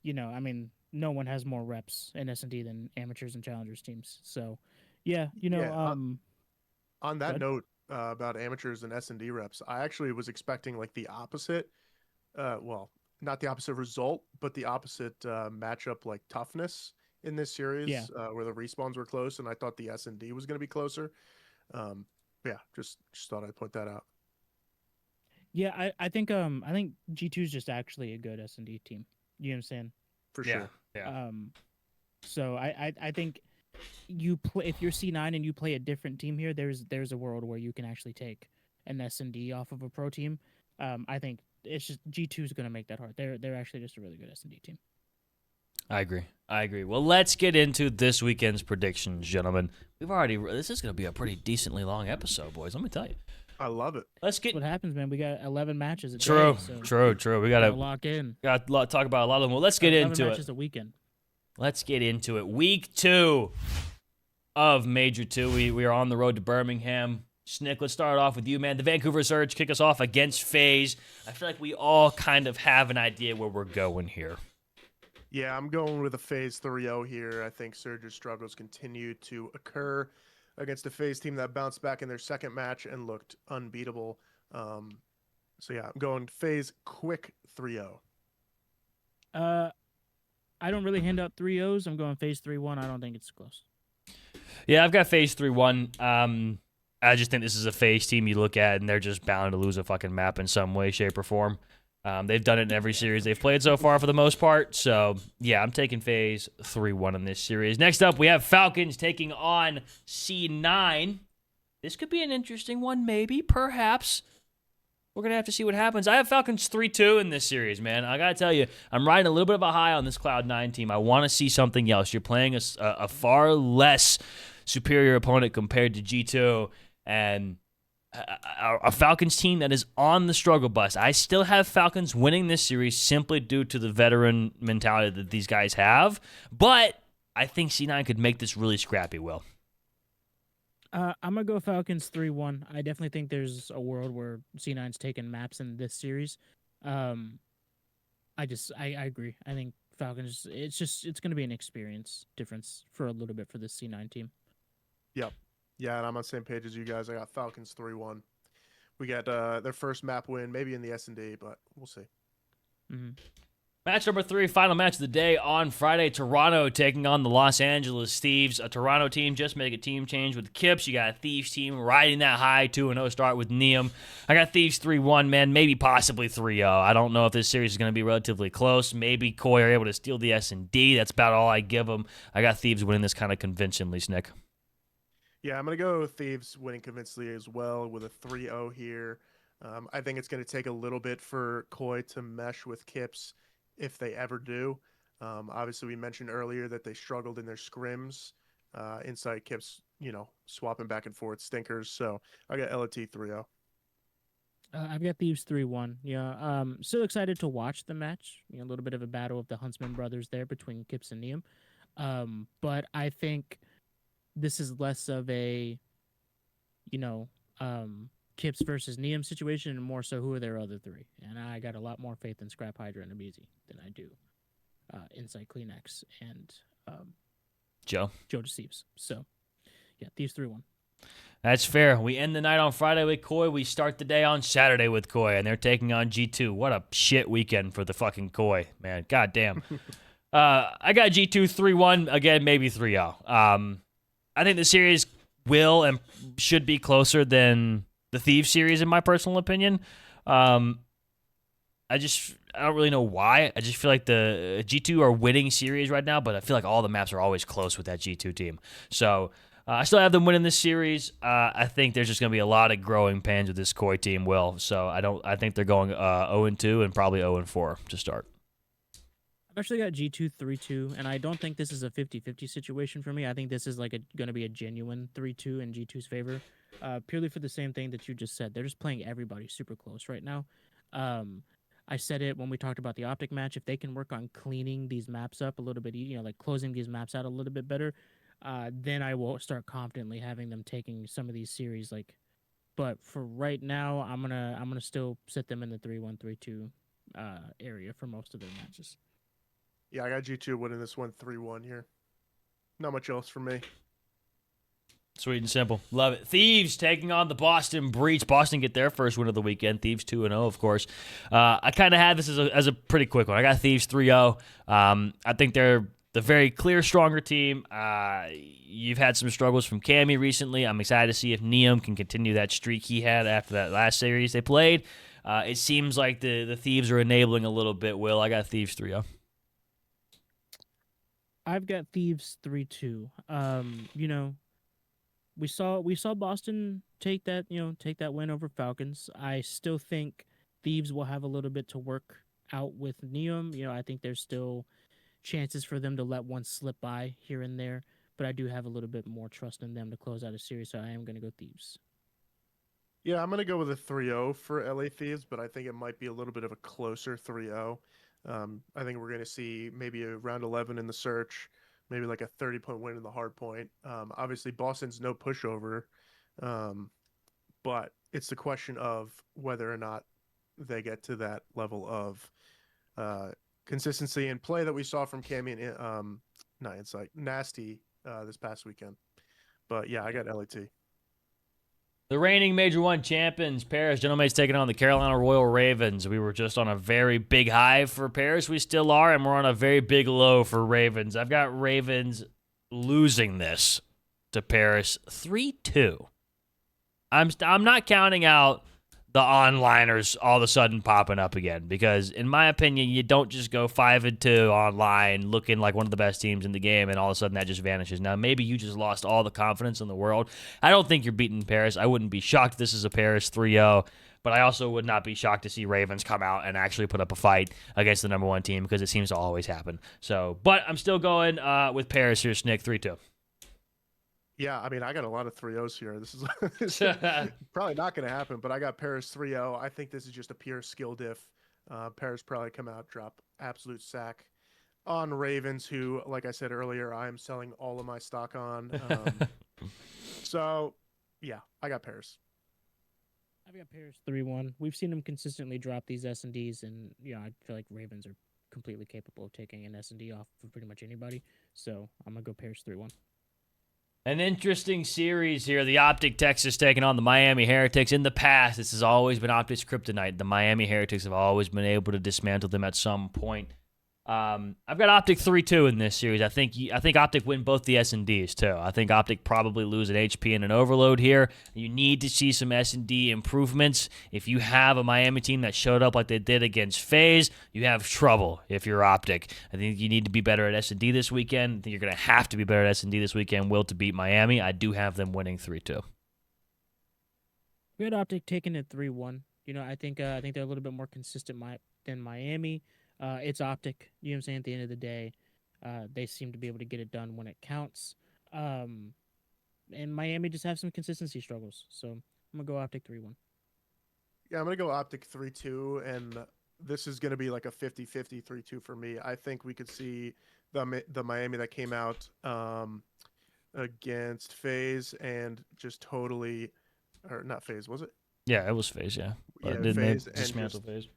I mean, no one has more reps in S&D than amateurs and challengers teams. So, yeah, on that Good. note about amateurs and S&D reps, I actually was expecting like the opposite. Well, not the opposite result, but the opposite matchup, like toughness in this series, Yeah. Where the respawns were close, and I thought the S&D was going to be closer. Yeah, just thought I'd point that out. Yeah, I think G2 is just actually a good S&D team. You know what I'm saying? For yeah, sure. yeah. So I think you play if you're C9 and you play a different team here. There's a world where you can actually take an S&D off of a pro team. I think it's just G2 is going to make that hard. They're actually just a really good S&D team. I agree. Well, let's get into this weekend's predictions, gentlemen. This is going to be a pretty decently long episode, boys. Let me tell you. I love it. Let's get That's what happens, man. We got 11 matches. true. So We got to lock in. talk about a lot of them. Well, let's get 11 into matches it. a weekend. Let's get into it. Week 2 of Major 2. We are on the road to Birmingham. Snick, let's start off with you, man. The Vancouver Surge kick us off against FaZe. I feel like we all kind of have an idea where we're going here. Yeah, I'm going with a FaZe 3-0 here. I think Surge's struggles continue to occur against a FaZe team that bounced back in their second match and looked unbeatable. So yeah, I'm going FaZe quick 3-0. I don't really hand out 3-0s. I'm going FaZe 3-1. I don't think it's close. Yeah, I've got FaZe 3-1. I just think this is a FaZe team you look at, and they're just bound to lose a fucking map in some way, shape, or form. They've done it in every series they've played so far for the most part. So, yeah, I'm taking FaZe 3-1 in this series. Next up, we have Falcons taking on C9. This could be an interesting one, maybe, perhaps. We're going to have to see what happens. I have Falcons 3-2 in this series, man. I got to tell you, I'm riding a little bit of a high on this Cloud9 team. I want to see something else. You're playing a far less superior opponent compared to G2, and a Falcons team that is on the struggle bus. I still have Falcons winning this series simply due to the veteran mentality that these guys have, but I think C9 could make this really scrappy, Will. I'm going to go Falcons 3-1. I definitely think there's a world where C9's taking maps in this series. I agree. I think Falcons, it's going to be an experience difference for a little bit for this C9 team. Yep. Yeah, and I'm on the same page as you guys. I got Falcons 3-1. We got their first map win, maybe in the S&D, but we'll see. Mm-hmm. Match number 3, final match of the day on Friday. Toronto taking on the Los Angeles Thieves. A Toronto team just make a team change with Kips. You got a Thieves team riding that high 2-0 start with Neum. I got Thieves 3-1, man. Maybe possibly 3-0. I don't know if this series is going to be relatively close. Maybe Koi are able to steal the S&D. That's about all I give them. I got Thieves winning this kind of convincingly, Snick. Yeah, I'm going to go Thieves winning convincingly as well with a 3-0 here. I think it's going to take a little bit for Koi to mesh with Kips if they ever do. Obviously, we mentioned earlier that they struggled in their scrims. Inside Kips, swapping back and forth stinkers. So I got LOT 3-0. I've got Thieves 3-1. Yeah, still excited to watch the match. A little bit of a battle of the Huntsman brothers there between Kips and Neum. But I think this is less of a, Kips versus Neum situation and more so who are their other three. And I got a lot more faith in Scrap Hydra and Abizi than I do Inside Kleenex and Joe Deceives. So, yeah, Thieves 3-1. That's fair. We end the night on Friday with Koi. We start the day on Saturday with Koi, and they're taking on G2. What a shit weekend for the fucking Koi, man. God damn. I got G2 3-1. Again, maybe 3-0. I think the series will and should be closer than the Thieves series, in my personal opinion. I don't really know why. I just feel like the G2 are winning series right now, but I feel like all the maps are always close with that G2 team. So I still have them winning this series. I think there's just going to be a lot of growing pains with this Koi team, Will. So I think they're going 0-2 and probably 0-4 to start. I've actually got G2 3-2, and I don't think this is a 50-50 situation for me. I think this is going to be a genuine 3-2 in G2's favor, purely for the same thing that you just said. They're just playing everybody super close right now. I said it when we talked about the OpTic match. If they can work on cleaning these maps up a little bit, like closing these maps out a little bit better, then I will start confidently having them taking some of these series. But for right now, I'm gonna still sit them in the 3-1, 3-2 area for most of their matches. Yeah, I got G2 winning this one 3-1 here. Not much else for me. Sweet and simple. Love it. Thieves taking on the Boston Breach. Boston get their first win of the weekend. Thieves 2-0, of course. I kind of had this as a pretty quick one. I got Thieves 3-0. I think they're the very clear, stronger team. You've had some struggles from Cammy recently. I'm excited to see if Neum can continue that streak he had after that last series they played. It seems like the Thieves are enabling a little bit, Will. I got Thieves 3-0. I've got Thieves 3-2. We saw Boston take that win over Falcons. I still think Thieves will have a little bit to work out with Neum. I think there's still chances for them to let one slip by here and there, but I do have a little bit more trust in them to close out a series, so I am going to go Thieves. Yeah, I'm going to go with a 3-0 for LA Thieves, but I think it might be a little bit of a closer 3-0. I think we're going to see maybe a round 11 in the search, maybe like a 30-point win in the hard point. Obviously, Boston's no pushover, but it's the question of whether or not they get to that level of consistency and play that we saw from Cammy and Nasty this past weekend. But yeah, I got LAT. The reigning Major 1 champions, Paris Gentlemates, taking on the Carolina Royal Ravens. We were just on a very big high for Paris. We still are, and we're on a very big low for Ravens. I've got Ravens losing this to Paris 3-2. I'm not counting out the onliners all of a sudden popping up again, because in my opinion, you don't just go 5-2 online looking like one of the best teams in the game and all of a sudden that just vanishes. Now, maybe you just lost all the confidence in the world. I don't think you're beating Paris. I wouldn't be shocked if this is a Paris 3-0, but I also would not be shocked to see Ravens come out and actually put up a fight against the number 1 team, because it seems to always happen. So, but I'm still going with Paris here, Snick, 3-2. Yeah, I mean, I got a lot of 3-0s here. This is this is probably not going to happen, but I got Paris 3-0. I think this is just a pure skill diff. Paris probably come out, drop absolute sack on Ravens, who, like I said earlier, I am selling all of my stock on. So, yeah, I got Paris. I've got Paris 3-1. We've seen them consistently drop these S&Ds, and I feel like Ravens are completely capable of taking an S&D off of pretty much anybody. So I'm gonna go Paris 3-1. An interesting series here. The OpTic Texas taking on the Miami Heretics. In the past, this has always been OpTic's kryptonite. The Miami Heretics have always been able to dismantle them at some point. I've got OpTic 3-2 in this series. I think OpTic win both the S&Ds too. I think OpTic probably lose an HP and an overload here. You need to see some S&D improvements. If you have a Miami team that showed up like they did against FaZe, you have trouble if you're OpTic. I think you need to be better at S&D this weekend. I think you're going to have to be better at S&D this weekend, to beat Miami. I do have them winning 3-2. We had OpTic taking it 3-1. I think they're a little bit more consistent than Miami. It's OpTic. You know what I'm saying? At the end of the day, they seem to be able to get it done when it counts. And Miami just have some consistency struggles. So I'm going to go OpTic 3-1. Yeah, I'm going to go OpTic 3-2, and this is going to be like a 50-50 3-2 for me. I think we could see the Miami that came out against FaZe and just totally, or not FaZe, was it? Yeah, it was FaZe, yeah. But Yeah, didn't FaZe they and dismantle just- FaZe?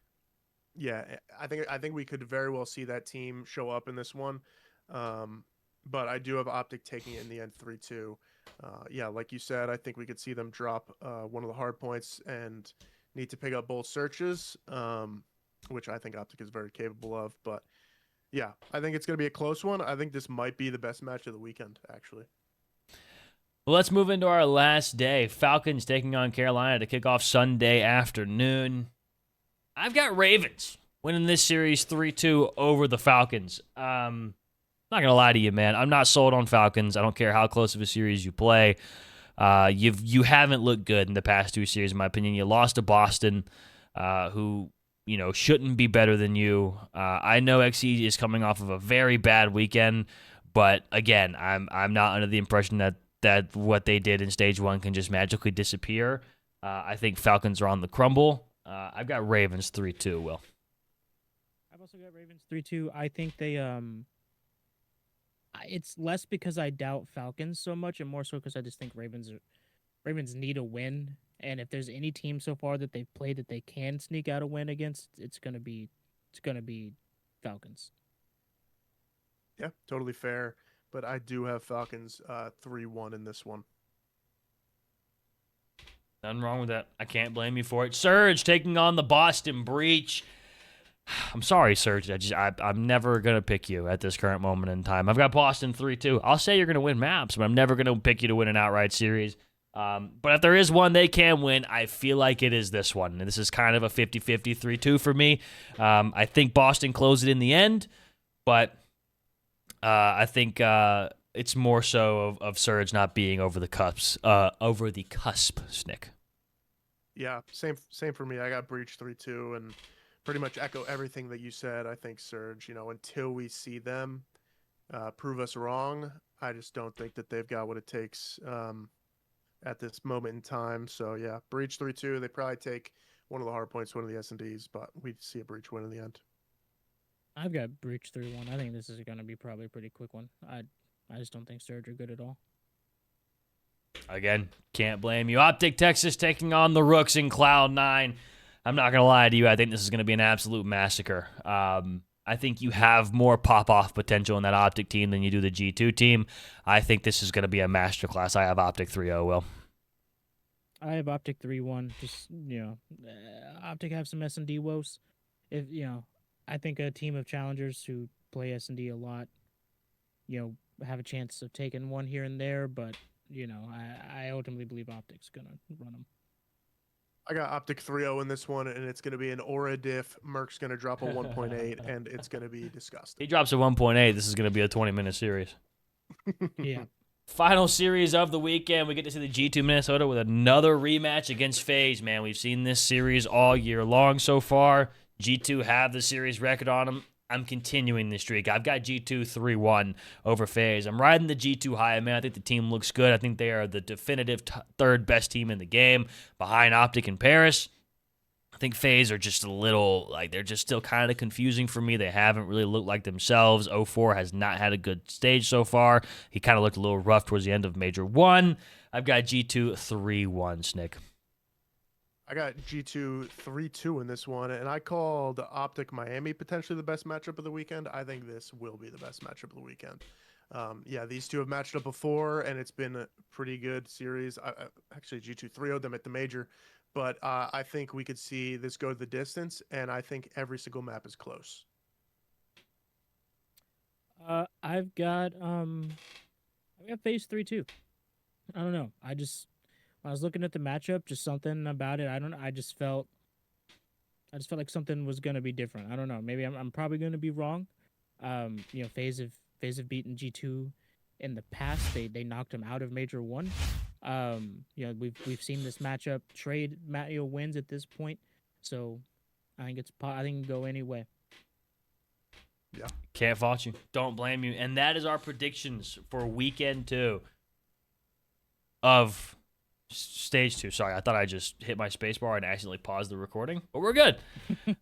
Yeah, I think we could very well see that team show up in this one. But I do have OpTic taking it in the end 3-2. Yeah, like you said, I think we could see them drop one of the hard points and need to pick up both searches, which I think OpTic is very capable of. But yeah, I think it's going to be a close one. I think this might be the best match of the weekend, actually. Well, let's move into our last day. Falcons taking on Carolina to kick off Sunday afternoon. I've got Ravens winning this series 3-2 over the Falcons. Not going to lie to you, man. I'm not sold on Falcons. I don't care how close of a series you play. You haven't looked good in the past two series, in my opinion. You lost to Boston, who shouldn't be better than you. I know XE is coming off of a very bad weekend, but again, I'm not under the impression that what they did in stage one can just magically disappear. I think Falcons are on the crumble. I've got Ravens 3-2, Will. I've also got Ravens 3-2. I think they it's less because I doubt Falcons so much and more so because I just think Ravens need a win. And if there's any team so far that they've played that they can sneak out a win against, it's gonna be Falcons. Yeah, totally fair. But I do have Falcons 3-1 in this one. Nothing wrong with that. I can't blame you for it. Surge taking on the Boston Breach. I'm sorry, Surge. I'm never going to pick you at this current moment in time. I've got Boston 3-2. I'll say you're going to win maps, but I'm never going to pick you to win an outright series. But if there is one they can win, I feel like it is this one. And this is kind of a 50-50 3-2 for me. I think Boston closed it in the end, but I think it's more so of Surge not being over the cusp, Snick. Yeah, same for me. I got Breach 3-2 and pretty much echo everything that you said. I think Surge, until we see them prove us wrong, I just don't think that they've got what it takes at this moment in time. So yeah, Breach 3-2. They probably take one of the hard points, one of the S&Ds, but we see a Breach win in the end. I've got Breach 3-1. I think this is going to be probably a pretty quick one. I just don't think Surge are good at all. Again, can't blame you. OpTic Texas taking on the Rooks in Cloud9. I'm not going to lie to you. I think this is going to be an absolute massacre. I think you have more pop-off potential in that OpTic team than you do the G2 team. I think this is going to be a masterclass. I have OpTic 3-0, Will. I have OpTic 3-1. Just, OpTic have some S&D woes. I think a team of challengers who play S&D a lot, have a chance of taking one here and there, but, I ultimately believe OpTic's going to run them. I got OpTic 3-0 in this one, and it's going to be an aura diff. Merc's going to drop a 1.8, and it's going to be disgusting. He drops a 1.8. This is going to be a 20-minute series. Yeah. Final series of the weekend. We get to see the G2 Minnesota with another rematch against FaZe. Man, we've seen this series all year long so far. G2 have the series record on them. I'm continuing the streak. I've got G2 3-1 over FaZe. I'm riding the G2 high, man. I think the team looks good. I think they are the definitive third best team in the game behind OpTic and Paris. I think FaZe are just a little, like, they're just still kind of confusing for me. They haven't really looked like themselves. 04 has not had a good stage so far. He kind of looked a little rough towards the end of Major 1. I've got G2 3-1, Snick. I got G2 3-2 in this one, and I called OpTic Miami potentially the best matchup of the weekend. I think this will be the best matchup of the weekend. Yeah, these two have matched up before, and it's been a pretty good series. Actually, G2 3-0'd them at the major, but I think we could see this go the distance, and I think every single map is close. I've got FaZe 3-2. I don't know. When I was looking at the matchup, just something about it. I just felt like something was gonna be different. I don't know. Maybe I'm probably gonna be wrong. FaZe have beaten G2 in the past. They knocked them out of Major 1. We've seen this matchup trade wins at this point. So I think it can go any way. Yeah. Can't fault you. Don't blame you. And that is our predictions for weekend 2 of Stage 2. Sorry, I thought I just hit my spacebar and accidentally paused the recording, but we're good.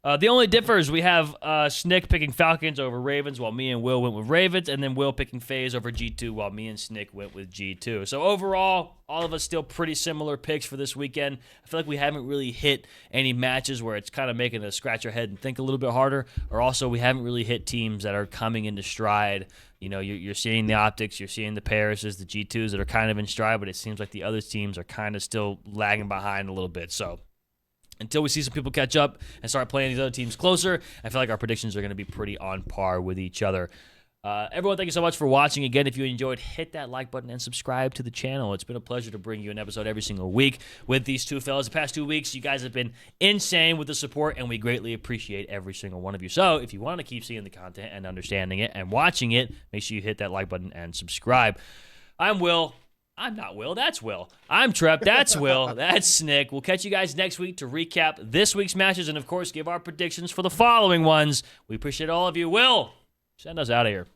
The only differs, we have Snick picking Falcons over Ravens, while me and Will went with Ravens, and then Will picking FaZe over G2, while me and Snick went with G2. So overall, all of us still pretty similar picks for this weekend. I feel like we haven't really hit any matches where it's kind of making us scratch our head and think a little bit harder, or also we haven't really hit teams that are coming into stride. You're seeing the OpTics, you're seeing the Parises, the G2s that are kind of in stride, but it seems like the other teams are kind of still lagging behind a little bit. So until we see some people catch up and start playing these other teams closer, I feel like our predictions are going to be pretty on par with each other. Everyone, thank you so much for watching. Again, if you enjoyed, hit that like button and subscribe to the channel. It's been a pleasure to bring you an episode every single week with these two fellas. The past 2 weeks, you guys have been insane with the support, and we greatly appreciate every single one of you. So if you want to keep seeing the content and understanding it and watching it, make sure you hit that like button and subscribe. I'm Will. I'm not Will. That's Will. I'm Trep. That's Will. That's Snick. We'll catch you guys next week to recap this week's matches and, of course, give our predictions for the following ones. We appreciate all of you. Will, send us out of here.